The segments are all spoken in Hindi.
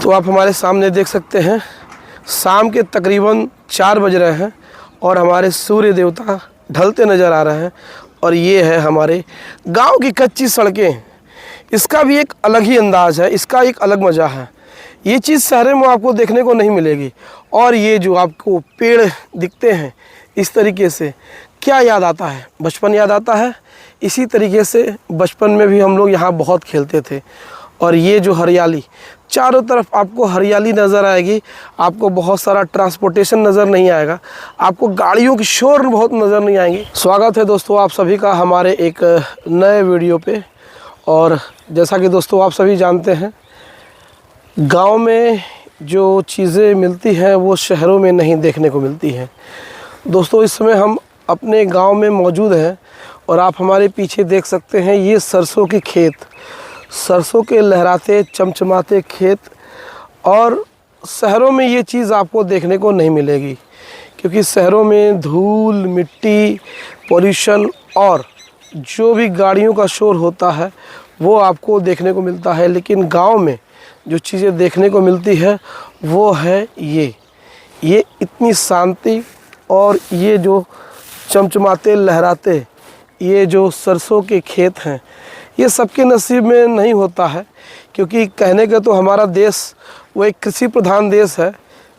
तो आप हमारे सामने देख सकते हैं शाम के तकरीबन 4 बज रहे हैं और हमारे सूर्य देवता ढलते नज़र आ रहे हैं। और ये है हमारे गांव की कच्ची सड़कें। इसका भी एक अलग ही अंदाज़ है, इसका एक अलग मज़ा है। ये चीज़ शहर में आपको देखने को नहीं मिलेगी। और ये जो आपको पेड़ दिखते हैं इस तरीके से, क्या याद आता है? बचपन याद आता है। इसी तरीके से बचपन में भी हम लोग यहाँ बहुत खेलते थे। और ये जो हरियाली, चारों तरफ आपको हरियाली नज़र आएगी, आपको बहुत सारा ट्रांसपोर्टेशन नज़र नहीं आएगा, आपको गाड़ियों की शोर बहुत नज़र नहीं आएंगी। स्वागत है दोस्तों आप सभी का हमारे एक नए वीडियो पे। और जैसा कि दोस्तों आप सभी जानते हैं, गांव में जो चीज़ें मिलती हैं वो शहरों में नहीं देखने को मिलती हैं। दोस्तों इस समय हम अपने गांव में मौजूद हैं और आप हमारे पीछे देख सकते हैं ये सरसों की खेत, सरसों के लहराते चमचमाते खेत। और शहरों में ये चीज़ आपको देखने को नहीं मिलेगी, क्योंकि शहरों में धूल मिट्टी पॉल्यूशन और जो भी गाड़ियों का शोर होता है वो आपको देखने को मिलता है। लेकिन गांव में जो चीज़ें देखने को मिलती है वो है ये इतनी शांति और ये जो चमचमाते लहराते ये जो सरसों के खेत हैं, ये सबके नसीब में नहीं होता है। क्योंकि कहने के तो हमारा देश वो एक कृषि प्रधान देश है,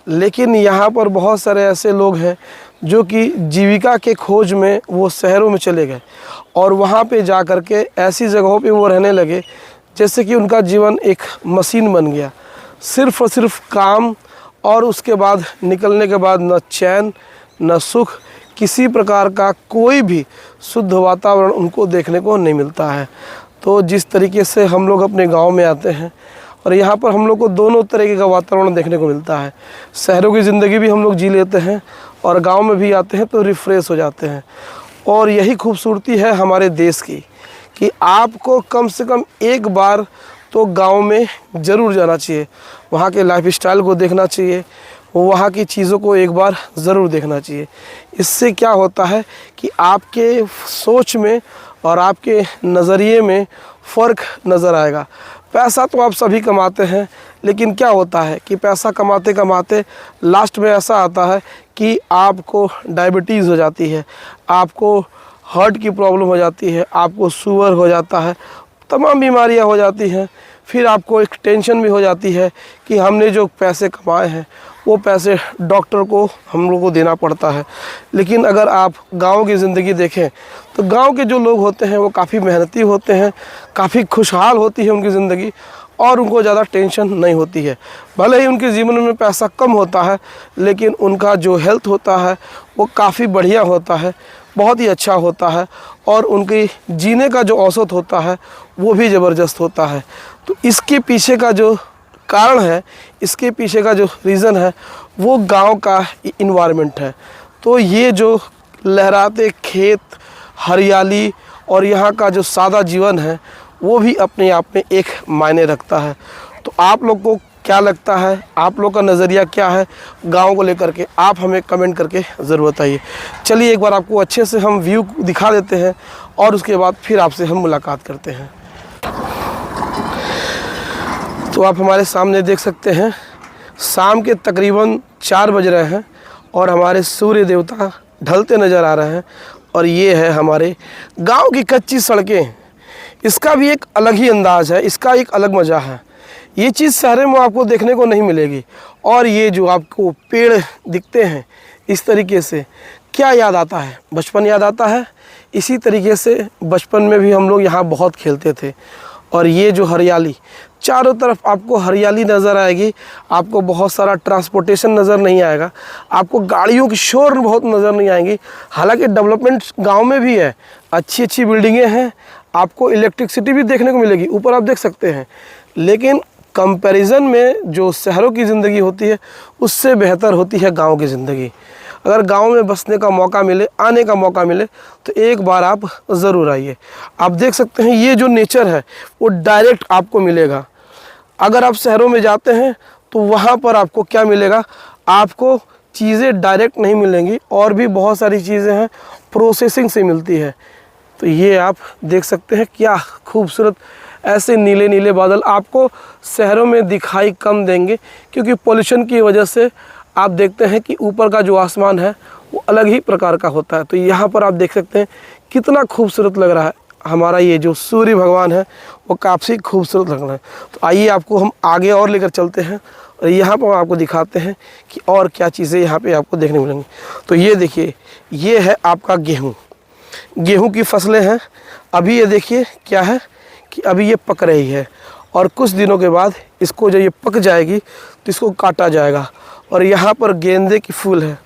लेकिन यहाँ पर बहुत सारे ऐसे लोग हैं जो कि जीविका के खोज में वो शहरों में चले गए और वहाँ पे जा कर के ऐसी जगहों पे वो रहने लगे जैसे कि उनका जीवन एक मशीन बन गया। सिर्फ़ और सिर्फ काम, और उसके बाद निकलने के बाद न चैन न सुख, किसी प्रकार का कोई भी शुद्ध वातावरण उनको देखने को नहीं मिलता है। तो जिस तरीके से हम लोग अपने गांव में आते हैं और यहाँ पर हम लोग को दोनों तरीके का वातावरण देखने को मिलता है। शहरों की ज़िंदगी भी हम लोग जी लेते हैं और गांव में भी आते हैं तो रिफ़्रेश हो जाते हैं। और यही खूबसूरती है हमारे देश की कि आपको कम से कम एक बार तो गांव में ज़रूर जाना चाहिए, वहाँ के लाइफस्टाइल को देखना चाहिए, वहाँ की चीज़ों को एक बार ज़रूर देखना चाहिए। इससे क्या होता है कि आपके सोच में और आपके नज़रिए में फ़र्क नज़र आएगा। पैसा तो आप सभी कमाते हैं, लेकिन क्या होता है कि पैसा कमाते कमाते लास्ट में ऐसा आता है कि आपको डायबिटीज़ हो जाती है, आपको हार्ट की प्रॉब्लम हो जाती है, आपको शुगर हो जाता है, तमाम बीमारियां हो जाती हैं। फिर आपको एक टेंशन भी हो जाती है कि हमने जो पैसे कमाए हैं वो पैसे डॉक्टर को हम लोग को देना पड़ता है। लेकिन अगर आप गांव की ज़िंदगी देखें तो गांव के जो लोग होते हैं वो काफ़ी मेहनती होते हैं, काफ़ी खुशहाल होती है उनकी ज़िंदगी और उनको ज़्यादा टेंशन नहीं होती है। भले ही उनके जीवन में पैसा कम होता है, लेकिन उनका जो हेल्थ होता है वो काफ़ी बढ़िया होता है, बहुत ही अच्छा होता है। और उनकी जीने का जो औसत होता है वो भी ज़बरदस्त होता है। तो इसके पीछे का जो कारण है, इसके पीछे का जो रीज़न है वो गांव का इन्वायरमेंट है। तो ये जो लहराते खेत, हरियाली और यहाँ का जो सादा जीवन है वो भी अपने आप में एक मायने रखता है। तो आप लोग को क्या लगता है, आप लोग का नज़रिया क्या है गांव को लेकर के, आप हमें कमेंट करके ज़रूर बताइए। चलिए एक बार आपको अच्छे से हम व्यू दिखा देते हैं और उसके बाद फिर आपसे हम मुलाकात करते हैं। तो आप हमारे सामने देख सकते हैं शाम के तकरीबन 4 बज रहे हैं और हमारे सूर्य देवता ढलते नज़र आ रहे हैं। और ये है हमारे गांव की कच्ची सड़कें। इसका भी एक अलग ही अंदाज़ है, इसका एक अलग मज़ा है। ये चीज़ शहर में आपको देखने को नहीं मिलेगी। और ये जो आपको पेड़ दिखते हैं इस तरीके से, क्या याद आता है? बचपन याद आता है। इसी तरीके से बचपन में भी हम लोग यहाँ बहुत खेलते थे। और ये जो हरियाली, चारों तरफ आपको हरियाली नज़र आएगी, आपको बहुत सारा ट्रांसपोर्टेशन नज़र नहीं आएगा, आपको गाड़ियों की शोर बहुत नज़र नहीं आएंगी। हालांकि डेवलपमेंट गांव में भी है, अच्छी अच्छी बिल्डिंगें हैं, आपको इलेक्ट्रिसिटी भी देखने को मिलेगी, ऊपर आप देख सकते हैं। लेकिन कंपैरिजन में जो शहरों की ज़िंदगी होती है उससे बेहतर होती है गांव की ज़िंदगी। अगर गांव में बसने का मौका मिले, आने का मौका मिले, तो एक बार आप ज़रूर आइए। आप देख सकते हैं ये जो नेचर है वो डायरेक्ट आपको मिलेगा। अगर आप शहरों में जाते हैं तो वहाँ पर आपको क्या मिलेगा, आपको चीज़ें डायरेक्ट नहीं मिलेंगी और भी बहुत सारी चीज़ें हैं प्रोसेसिंग से मिलती है। तो ये आप देख सकते हैं क्या खूबसूरत ऐसे नीले नीले बादल आपको शहरों में दिखाई कम देंगे, क्योंकि पोल्यूशन की वजह से आप देखते हैं कि ऊपर का जो आसमान है वो अलग ही प्रकार का होता है। तो यहाँ पर आप देख सकते हैं कितना खूबसूरत लग रहा है हमारा ये जो सूर्य भगवान है, वो काफ़ी खूबसूरत लग रहा है। तो आइए आपको हम आगे और लेकर चलते हैं और यहाँ पर आपको दिखाते हैं कि और क्या चीज़ें यहाँ पे आपको देखने मिलेंगी। तो ये देखिए, ये है आपका गेहूँ, गेहूँ की फसलें हैं। अभी ये देखिए क्या है कि अभी ये पक रही है और कुछ दिनों के बाद इसको जब ये पक जाएगी तो इसको काटा जाएगा। और यहाँ पर गेंदे की फूल है,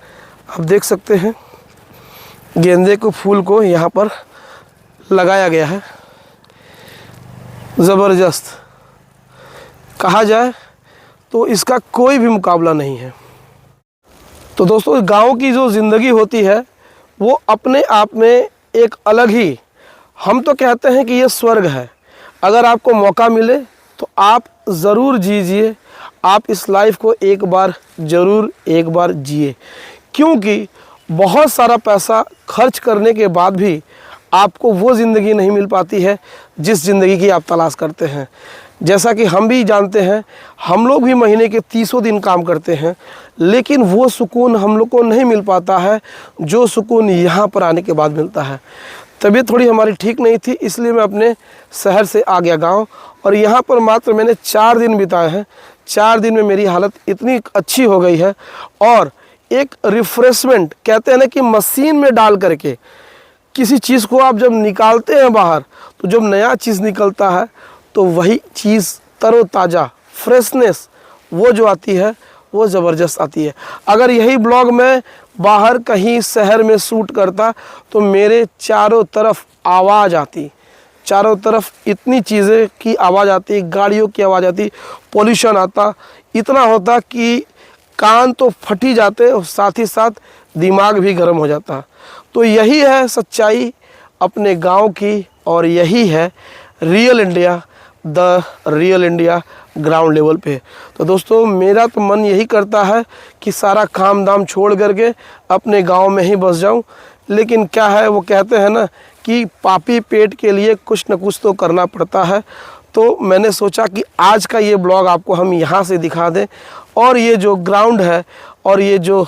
आप देख सकते हैं गेंदे के फूल को यहाँ पर लगाया गया है। ज़बरदस्त कहा जाए तो इसका कोई भी मुकाबला नहीं है। तो दोस्तों, गांव की जो ज़िंदगी होती है वो अपने आप में एक अलग ही, हम तो कहते हैं कि ये स्वर्ग है। अगर आपको मौका मिले तो आप ज़रूर जीजिए, आप इस लाइफ को एक बार जिए, क्योंकि बहुत सारा पैसा खर्च करने के बाद भी आपको वो ज़िंदगी नहीं मिल पाती है जिस ज़िंदगी की आप तलाश करते हैं। जैसा कि हम भी जानते हैं, हम लोग भी महीने के 30 दिन काम करते हैं, लेकिन वो सुकून हम लोग को नहीं मिल पाता है जो सुकून यहाँ पर आने के बाद मिलता है। तबीयत थोड़ी हमारी ठीक नहीं थी, इसलिए मैं अपने शहर से आ गया गाँव, और यहाँ पर मात्र मैंने 4 दिन बिताए हैं। 4 दिन में मेरी हालत इतनी अच्छी हो गई है, और एक रिफ़्रेशमेंट कहते हैं ना कि मशीन में डाल करके किसी चीज़ को आप जब निकालते हैं बाहर, तो जब नया चीज़ निकलता है तो वही चीज़ तरोताज़ा फ्रेशनेस वो जो आती है वो ज़बरदस्त आती है। अगर यही ब्लॉग मैं बाहर कहीं शहर में शूट करता तो मेरे चारों तरफ आवाज़ आती, चारों तरफ इतनी चीज़ें की आवाज़ आती, गाड़ियों की आवाज़ आती, पोल्यूशन आता, इतना होता कि कान तो फट ही जाते और साथ ही साथ दिमाग भी गर्म हो जाता। तो यही है सच्चाई अपने गांव की, और यही है real India, the real India ground level पे। तो दोस्तों, मेरा तो मन यही करता है कि सारा काम दाम छोड़ करके अपने गांव में ही बस जाऊं, लेकिन क्या है, वो कहते हैं ना कि पापी पेट के लिए कुछ न कुछ तो करना पड़ता है। तो मैंने सोचा कि आज का ये ब्लॉग आपको हम यहाँ से दिखा दें, और ये जो ग्राउंड है और ये जो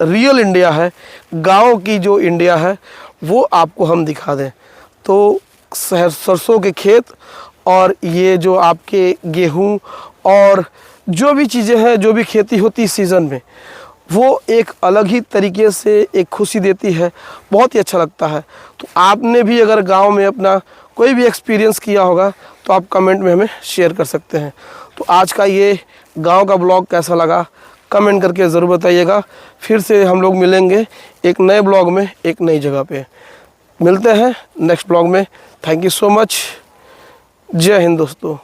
रियल इंडिया है, गांव की जो इंडिया है, वो आपको हम दिखा दें। तो सरसों के खेत और ये जो आपके गेहूं और जो भी चीज़ें हैं, जो भी खेती होती है सीज़न में, वो एक अलग ही तरीके से एक खुशी देती है, बहुत ही अच्छा लगता है। तो आपने भी अगर गांव में अपना कोई भी एक्सपीरियंस किया होगा तो आप कमेंट में हमें शेयर कर सकते हैं। तो आज का ये गांव का ब्लॉग कैसा लगा कमेंट करके ज़रूर बताइएगा। फिर से हम लोग मिलेंगे एक नए ब्लॉग में, एक नई जगह पे मिलते हैं नेक्स्ट ब्लॉग में। Thank you so much. जय हिंद दोस्तों।